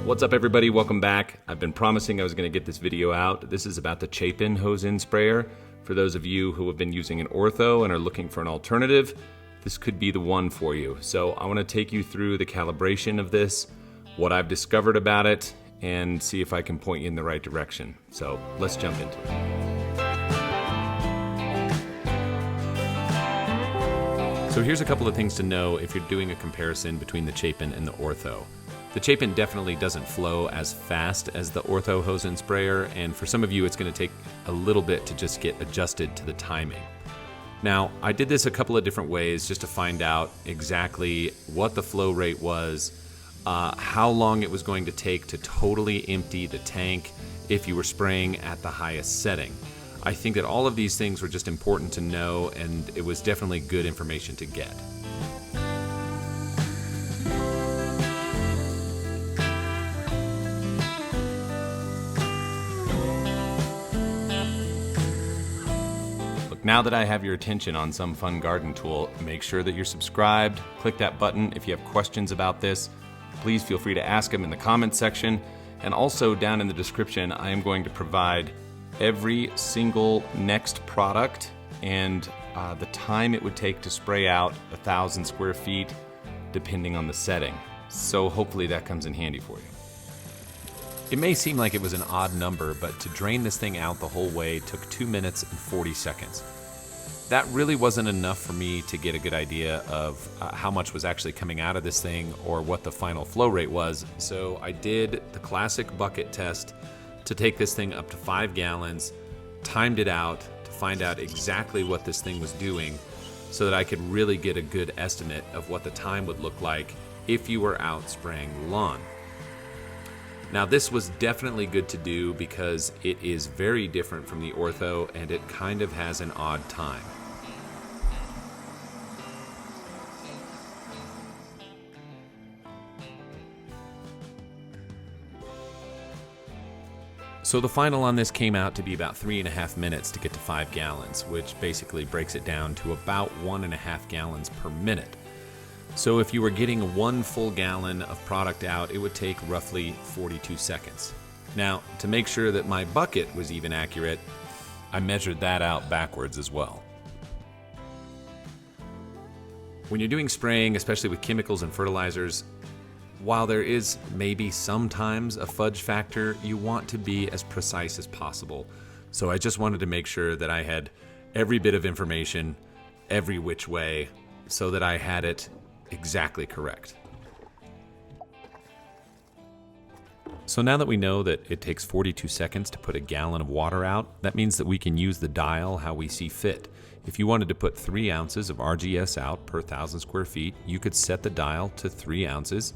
What's up everybody, welcome back. I've been promising I was going to get this video out. This is about the Chapin Hose in sprayer. For those of you who have been using an Ortho and are looking for an alternative, this could be the one for you. So I want to take you through the calibration of this, what I've discovered about it, and see if I can point you in the right direction. So let's jump into it. So here's a couple of things to know if you're doing a comparison between the Chapin and the Ortho. The Chapin definitely doesn't flow as fast as the Ortho hose and sprayer, and for some of you it's going to take a little bit to just get adjusted to the timing. Now, I did this a couple of different ways just to find out exactly what the flow rate was, how long it was going to take to totally empty the tank if you were spraying at the highest setting. I think that all of these things were just important to know, and it was definitely good information to get. Now that I have your attention on some fun garden tool, make sure that you're subscribed. Click that button if you have questions about this. Please feel free to ask them in the comments section. And also down in the description, I am going to provide every single N-ext product and the time it would take to spray out 1,000 square feet, depending on the setting. So hopefully that comes in handy for you. It may seem like it was an odd number, but to drain this thing out the whole way took 2 minutes and 40 seconds. That really wasn't enough for me to get a good idea of how much was actually coming out of this thing or what the final flow rate was. So I did the classic bucket test to take this thing up to 5 gallons, timed it out to find out exactly what this thing was doing so that I could really get a good estimate of what the time would look like if you were out spraying the lawn. Now this was definitely good to do because it is very different from the Ortho and it kind of has an odd time. So the final on this came out to be about 3.5 minutes to get to 5 gallons, which basically breaks it down to about 1.5 gallons per minute. So if you were getting 1 full gallon of product out, it would take roughly 42 seconds. Now, to make sure that my bucket was even accurate, I measured that out backwards as well. When you're doing spraying, especially with chemicals and fertilizers, while there is maybe sometimes a fudge factor, you want to be as precise as possible. So I just wanted to make sure that I had every bit of information, every which way, so that I had it exactly correct. So now that we know that it takes 42 seconds to put a gallon of water out, that means that we can use the dial how we see fit. If you wanted to put 3 ounces of RGS out per 1,000 square feet, you could set the dial to 3 ounces,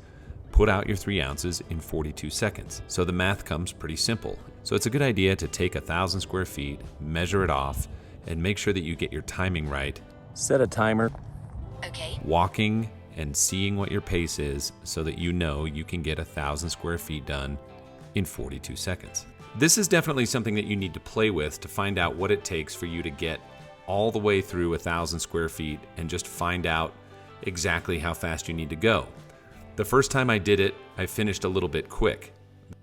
put out your 3 ounces in 42 seconds. So the math comes pretty simple. So it's a good idea to take 1,000 square feet, measure it off, and make sure that you get your timing right. Set a timer. Okay. Walking and seeing what your pace is so that you know you can get 1,000 square feet done in 42 seconds. This is definitely something that you need to play with to find out what it takes for you to get all the way through 1,000 square feet and just find out exactly how fast you need to go. The first time I did it, I finished a little bit quick.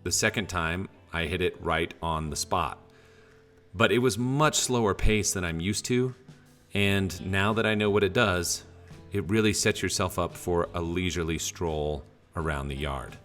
The second time, I hit it right on the spot. But it was much slower pace than I'm used to, and now that I know what it does, it really sets yourself up for a leisurely stroll around the yard.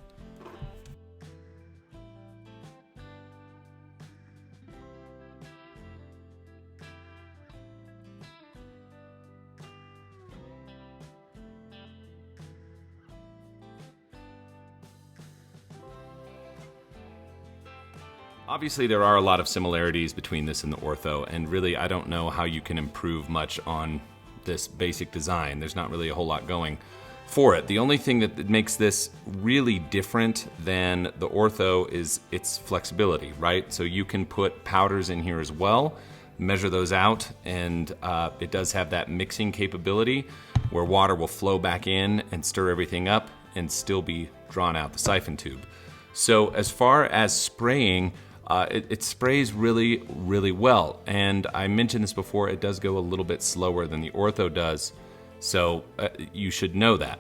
Obviously, there are a lot of similarities between this and the Ortho, and really I don't know how you can improve much on this basic design. There's not really a whole lot going for it. The only thing that makes this really different than the Ortho is its flexibility, right? So you can put powders in here as well, measure those out, and it does have that mixing capability where water will flow back in and stir everything up and still be drawn out the siphon tube. So as far as spraying, it sprays really, really well. And I mentioned this before, it does go a little bit slower than the Ortho does. So you should know that.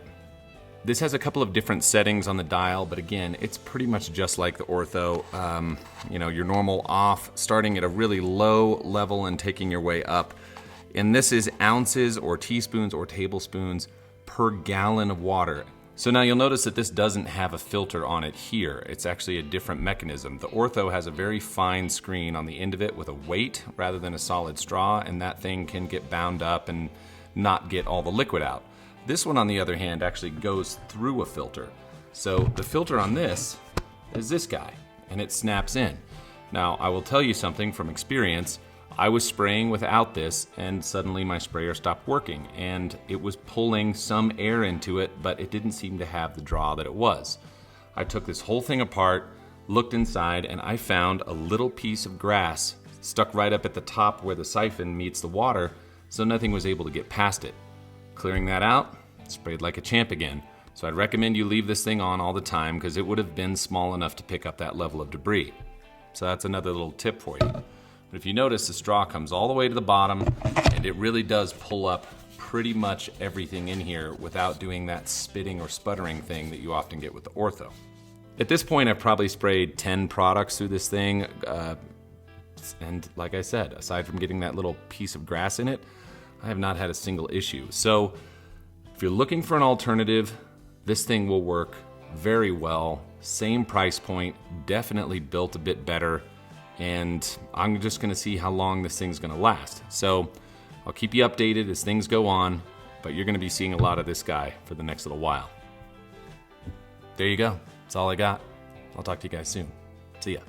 This has a couple of different settings on the dial, but again, it's pretty much just like the Ortho. You know, your normal off, starting at a really low level and taking your way up. And this is ounces or teaspoons or tablespoons per gallon of water. So now you'll notice that this doesn't have a filter on it here. It's actually a different mechanism. The Ortho has a very fine screen on the end of it with a weight rather than a solid straw, and that thing can get bound up and not get all the liquid out. This one, on the other hand, actually goes through a filter. So the filter on this is this guy, and it snaps in. Now, I will tell you something from experience. I was spraying without this, and suddenly my sprayer stopped working, and it was pulling some air into it, but it didn't seem to have the draw that it was. I took this whole thing apart, looked inside, and I found a little piece of grass stuck right up at the top where the siphon meets the water, so nothing was able to get past it. Clearing that out, sprayed like a champ again. So I'd recommend you leave this thing on all the time because it would have been small enough to pick up that level of debris. So that's another little tip for you. But if you notice, the straw comes all the way to the bottom, and it really does pull up pretty much everything in here without doing that spitting or sputtering thing that you often get with the Ortho. At this point, I've probably sprayed 10 products through this thing. And like I said, aside from getting that little piece of grass in it, I have not had a single issue. So if you're looking for an alternative, this thing will work very well. Same price point, definitely built a bit better. And I'm just gonna see how long this thing's gonna last. So I'll keep you updated as things go on, but you're gonna be seeing a lot of this guy for the next little while. There you go, that's all I got. I'll talk to you guys soon. See ya.